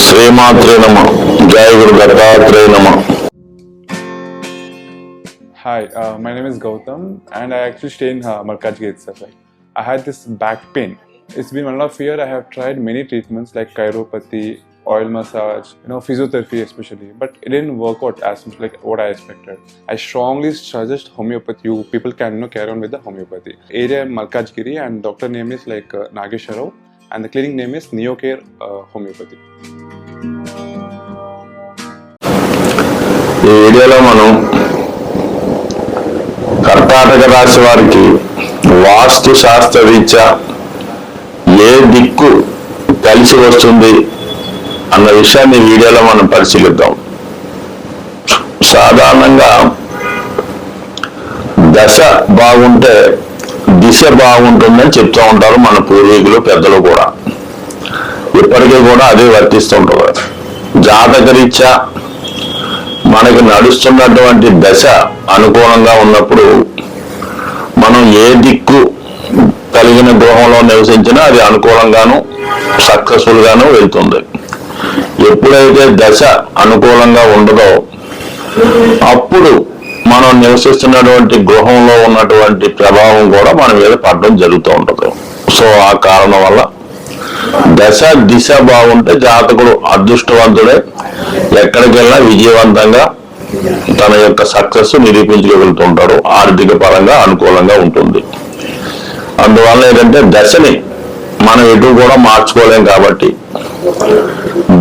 శ్రీమాత్రే నమః. జయ గురు దత్తాత్రేయ నమః. Hi, my name is Gautam and I actually stay in Malkajgiri itself. I had this back pain. It's been 1.5 years. I have tried many treatments like chiropathy, oil massage, physiotherapy especially, but it didn't work out as much like what I expected. I strongly suggest homeopathy. You people can carry on with the homeopathy. Area Malkajgiri and doctor name is like Nageshwar Rao and the clinic name is Neocare Homeopathy. ఈ వీడియోలో మనం కర్కాటక రాశి వారికి వాస్తు శాస్త్ర రీత్యా ఏ దిక్కు కలిసి వస్తుంది అన్న విషయాన్ని వీడియోలో మనం పరిశీలిద్దాం. సాధారణంగా దశ బాగుంటే దిశ బాగుంటుందని చెప్తూ ఉంటారు మన పూర్వీకులు పెద్దలు కూడా. ఇప్పటికీ కూడా అదే వర్తిస్తుంటారు. జాతక రీత్యా మనకి నడుస్తున్నటువంటి దశ అనుకూలంగా ఉన్నప్పుడు మనం ఏ దిక్కు కలిగిన గృహంలో నివసించినా అది అనుకూలంగాను సక్సెస్ఫుల్ గాను వెళ్తుంది. ఎప్పుడైతే దశ అనుకూలంగా ఉండదో అప్పుడు మనం నివసిస్తున్నటువంటి గృహంలో ఉన్నటువంటి ప్రభావం కూడా మన మీద పడడం జరుగుతూ ఉంటుంది. సో ఆ కారణం వల్ల దశ దిశ బాగుంటే జాతకుడు అదృష్టవంతుడే ఎక్కడికి వెళ్ళినా విజయవంతంగా తన యొక్క సక్సెస్ నిరూపించగలుగుతుంటాడు. ఆర్థిక పరంగా అనుకూలంగా ఉంటుంది. అందువల్ల ఏంటంటే దశని మనం ఎటు కూడా మార్చుకోలేం కాబట్టి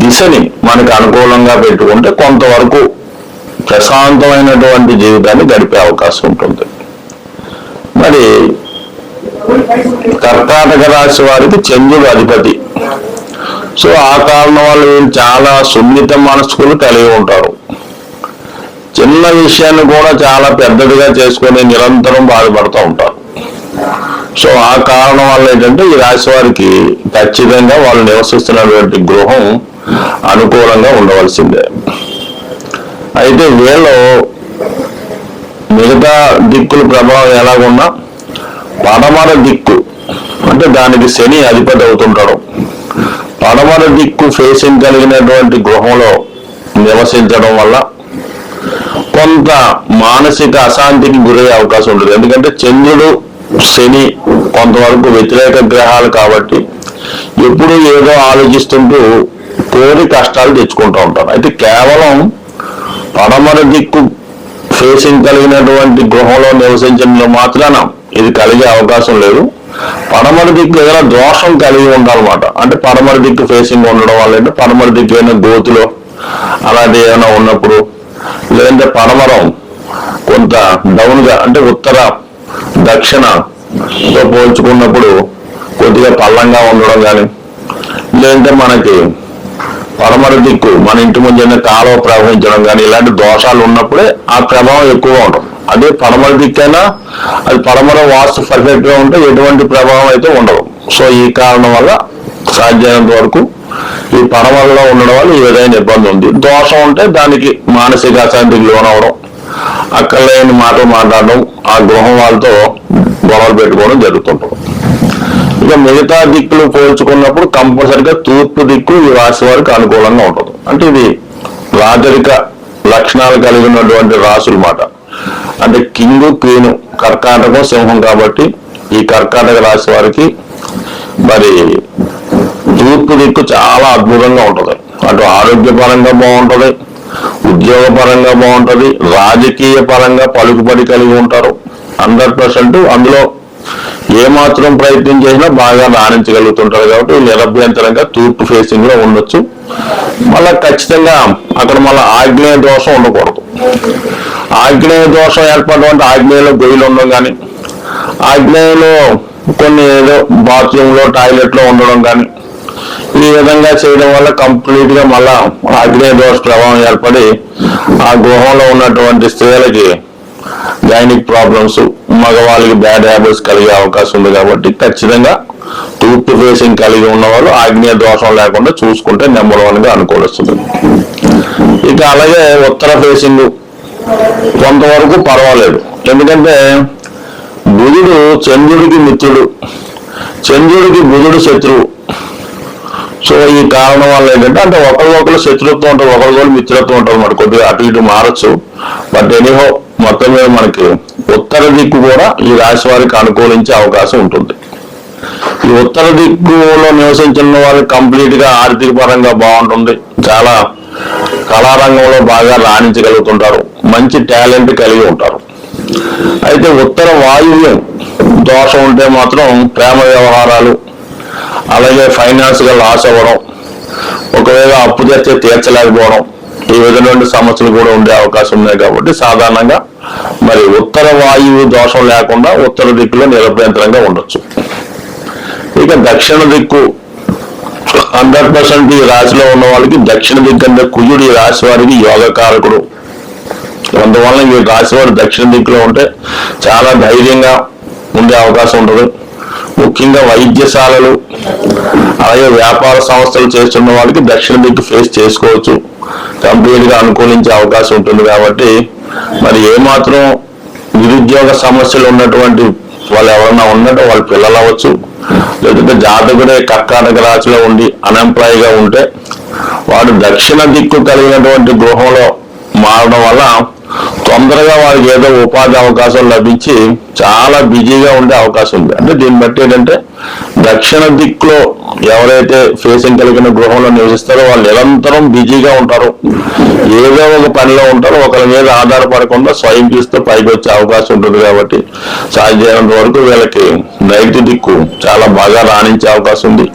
దిశని మనకు అనుకూలంగా పెట్టుకుంటే కొంతవరకు ప్రశాంతమైనటువంటి జీవితాన్ని గడిపే అవకాశం ఉంటుంది. మరి కర్కాటక రాశి వారికి చంద్రుడు అధిపతి. సో ఆ కారణం వల్ల వీళ్ళు చాలా సున్నిత మనస్కులు కలిగి ఉంటారు. చిన్న విషయాన్ని కూడా చాలా పెద్దదిగా చేసుకొని నిరంతరం బాధపడుతూ ఉంటారు. సో ఆ కారణం వల్ల ఏంటంటే ఈ రాశి వారికి ఖచ్చితంగా వాళ్ళు నివసిస్తున్నటువంటి గృహం అనుకూలంగా ఉండవలసిందే. అయితే వీళ్ళు మిగతా దిక్కుల ప్రభావం ఎలాగున్నా పడమర దిక్కు అంటే దానికి శని అధిపతి అవుతుంటాడు. పడమర దిక్కు ఫేసింగ్ కలిగినటువంటి గృహంలో నివసించడం వల్ల కొంత మానసిక అశాంతికి గురయ్యే అవకాశం ఉంటుంది. ఎందుకంటే చంద్రుడు శని కొంతవరకు వ్యతిరేక గ్రహాలు కాబట్టి ఎప్పుడు ఏదో ఆలోచిస్తుంటూ కోరి కష్టాలు తెచ్చుకుంటూ ఉంటారు. అయితే కేవలం పడమర దిక్కు ఫేసింగ్ కలిగినటువంటి గృహంలో నివసించడంలో మాత్రాన ఇది కలిగే అవకాశం లేదు. పడమర దిక్కు ఏదైనా దోషం కలిగి ఉండాలన్నమాట. అంటే పడమర దిక్కు ఫేసింగ్ ఉండడం వల్ల అంటే పడమర దిక్కు ఏదైనా గోతులో అలాంటి ఏమైనా ఉన్నప్పుడు, లేదంటే పడమరం కొంత డౌన్ గా అంటే ఉత్తర దక్షిణతో పోల్చుకున్నప్పుడు కొద్దిగా పల్లంగా ఉండడం కానీ, లేదంటే మనకి పడమర దిక్కు మన ఇంటి ముందు కాలువ ప్రవహించడం కానీ ఇలాంటి దోషాలు ఉన్నప్పుడే ఆ ప్రభావం ఎక్కువగా ఉంటుంది. అదే పడమర దిక్కైనా అది పడమర వాస్తు పర్ఫెక్ట్ గా ఉంటే ఎటువంటి ప్రభావం అయితే ఉండదు. సో ఈ కారణం వల్ల సాధ్యమైనంత వరకు ఈ పడమరలో ఉండడం వల్ల ఏదైనా ఇబ్బంది ఉంది. దోషం ఉంటే దానికి మానసిక అశాంతికి లోనవడం, అక్కడ లేని మాటలు మాట్లాడడం, ఆ గృహం వాళ్ళతో గొడవలు పెట్టుకోవడం జరుగుతుంటుంది. ఇక మిగతా దిక్కులు పోల్చుకున్నప్పుడు కంపల్సరిగా తూర్పు దిక్కు ఈ రాశి వారికి అనుకూలంగా ఉంటుంది. అంటే ఇది రాజరిక లక్షణాలు కలిగి ఉన్నటువంటి రాశుల మాట. అంటే కింగు క్వీను కర్కాటకం సింహం కాబట్టి ఈ కర్కాటక రాశి వారికి మరి తూర్పు దిక్కు చాలా అద్భుతంగా ఉంటుంది. అటు ఆరోగ్యపరంగా బాగుంటుంది, ఉద్యోగపరంగా బాగుంటుంది, రాజకీయ పరంగా పలుకుబడి కలిగి ఉంటారు. 100% అందులో ఏమాత్రం ప్రయత్నం చేసినా బాగా రాణించగలుగుతుంటారు. కాబట్టి నిరభ్యంతరంగా తూర్పు ఫేసింగ్ లో ఉండొచ్చు. మళ్ళా ఖచ్చితంగా అక్కడ మళ్ళీ ఆగ్నేయ దోషం ఉండకూడదు. ఆగ్నేయ దోషం ఏర్పడడం అంటే ఆగ్నేయంలో గొయ్యిలు ఉండడం కానీ, ఆగ్నేయంలో కొన్ని ఏదో బాత్రూమ్ లో టాయిలెట్ లో ఉండడం కానీ, ఈ విధంగా చేయడం వల్ల కంప్లీట్ గా మళ్ళా ఆగ్నేయ దోష ప్రభావం ఏర్పడి ఆ గృహంలో ఉన్నటువంటి స్త్రీలకి గైనిక్ ప్రాబ్లమ్స్, మగవాళ్ళకి బ్యాడ్ హ్యాబిట్స్ కలిగే అవకాశం ఉంది. కాబట్టి ఖచ్చితంగా తూర్పు ఫేసింగ్ కలిగి ఉన్న వాళ్ళు ఆగ్నేయ దోషం లేకుండా చూసుకుంటే నెంబర్ 1 గా అనుకూలిస్తుంది. ఇక అలాగే ఉత్తర ఫేసింగ్ కొంతవరకు పర్వాలేదు. ఎందుకంటే బుధుడు చంద్రుడికి మిత్రుడు, చంద్రుడికి బుధుడు శత్రువు. సో ఈ కారణం వల్ల ఏంటంటే అంటే ఒకరికొకరు శత్రుత్వం ఉంటుంది, ఒకరికొకరు మిత్రత్వం ఉంటుంది, మరి కొద్దిగా అటు ఇటు మారచ్చు. బట్ ఎనీహో మొత్తం మీద మనకి ఉత్తర దిక్కు కూడా ఈ రాశి వారికి అనుకూలించే అవకాశం ఉంటుంది. ఈ ఉత్తర దిక్కులో నివసించిన వాళ్ళకి కంప్లీట్ గా ఆర్థిక పరంగా బాగుంటుంది, చాలా కళారంగంలో బాగా రాణించగలుగుతుంటారు, మంచి టాలెంట్ కలిగి ఉంటారు. అయితే ఉత్తర వాయువ్యం దోషం ఉంటే మాత్రం ప్రేమ వ్యవహారాలు, అలాగే ఫైనాన్స్ గా లాస్ అవ్వడం, ఒకవేళ అప్పు తెస్తే తీర్చలేకపోవడం, ఈ విధమైన సమస్యలు కూడా ఉండే అవకాశం ఉన్నాయి. కాబట్టి సాధారణంగా మరి ఉత్తర వాయువు దోషం లేకుండా ఉత్తర దిక్కులో నిరభ్యంతరంగా ఉండొచ్చు. ఇక దక్షిణ దిక్కు 100% ఈ రాశిలో ఉన్న వాళ్ళకి దక్షిణ దిక్కు అంటే కుజుడు ఈ రాశి వారికి యోగకారకుడు. అందువల్ల ఈ రాశి వారు దక్షిణ దిక్కులో ఉంటే చాలా ధైర్యంగా ఉండే అవకాశం ఉంటుంది. ముఖ్యంగా వైద్యశాలలు అలాగే వ్యాపార సంస్థలు చేస్తున్న వాళ్ళకి దక్షిణ దిక్కు ఫేస్ చేసుకోవచ్చు, కంప్లీట్ గా అనుకూలించే అవకాశం ఉంటుంది. కాబట్టి మరి ఏమాత్రం నిరుద్యోగ సమస్యలు ఉన్నటువంటి వాళ్ళు ఎవరన్నా ఉన్నట్టు వాళ్ళ పిల్లలు అవ్వచ్చు, లేదంటే జాతకుడే కర్కాటక రాశిలో ఉండి అన్ఎంప్లాయీగా ఉంటే వాడు దక్షిణ దిక్కు కలిగినటువంటి గృహంలో మారడం వల్ల తొందరగా వారికి ఏదో ఉపాధి అవకాశం లభించి చాలా బిజీగా ఉండే అవకాశం ఉంది. అంటే దీన్ని బట్టి ఏంటంటే దక్షిణ దిక్కులో ఎవరైతే ఫేసింగ్ కలిగిన గృహంలో నివసిస్తారో వాళ్ళు నిరంతరం బిజీగా ఉంటారు, ఏదో ఒక పనిలో ఉంటారు, ఒకరి మీద ఆధారపడకుండా స్వయం చూస్తూ పైకి వచ్చే అవకాశం ఉంటుంది. కాబట్టి సాధ్యమైనంత వరకు వీళ్ళకి నైరుతి దిక్కు చాలా బాగా రాణించే అవకాశం ఉంది.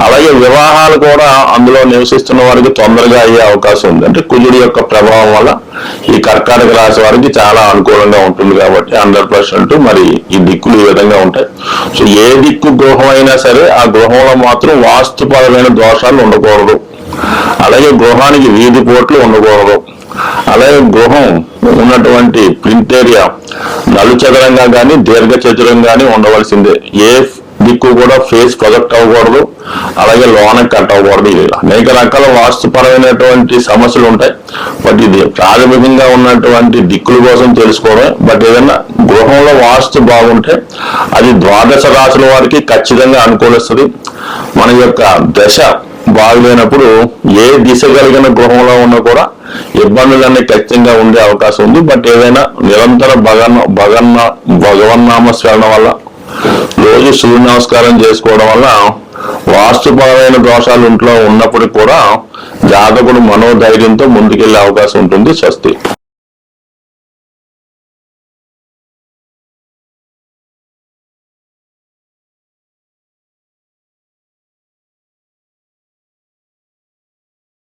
అలాగే వివాహాలు కూడా అందులో నివసిస్తున్న వారికి తొందరగా అయ్యే అవకాశం ఉంది. అంటే కుజుడి యొక్క ప్రభావం వల్ల ఈ కర్కాటక రాశి వారికి చాలా అనుకూలంగా ఉంటుంది. కాబట్టి 100% మరి ఈ దిక్కులు ఈ విధంగా ఉంటాయి. సో ఏ దిక్కు గృహం అయినా సరే ఆ గృహంలో మాత్రం వాస్తుపరమైన దోషాలు ఉండకూడదు, అలాగే గృహానికి వీధి పోట్లు ఉండకూడదు, అలాగే గృహం ఉన్నటువంటి ప్రింట్ ఏరియా నలుచదరంగా కానీ దీర్ఘ చతురంగా కానీ ఉండవలసిందే. ఏ దిక్కు కూడా ఫేస్ ప్రొజెక్ట్ అవ్వకూడదు, అలాగే లోన కట్ అవ్వకూడదు. ఇలా అనేక రకాల వాస్తుపరమైనటువంటి సమస్యలు ఉంటాయి. బట్ ఇది ప్రాథమికంగా ఉన్నటువంటి దిక్కుల కోసం తెలుసుకోవడం. బట్ ఏదైనా గృహంలో వాస్తు బాగుంటే అది ద్వాదశ రాశుల వారికి ఖచ్చితంగా అనుకూలిస్తుంది. మన యొక్క దశ బాగులేనప్పుడు ఏ దిశ కలిగిన గృహంలో ఉన్నా కూడా ఇబ్బందులన్నీ ఖచ్చితంగా ఉండే అవకాశం ఉంది. బట్ ఏదైనా నిరంతర భగవన్నామ స్మరణ వల్ల రోజు సూర్య నమస్కారం చేసుకోవడం వల్ల వాస్తుపరమైన దోషాలు ఇంట్లో ఉన్నప్పటికీ కూడా జాతకుడు మనోధైర్యంతో ముందుకెళ్లే అవకాశం ఉంటుంది. స్వస్తి.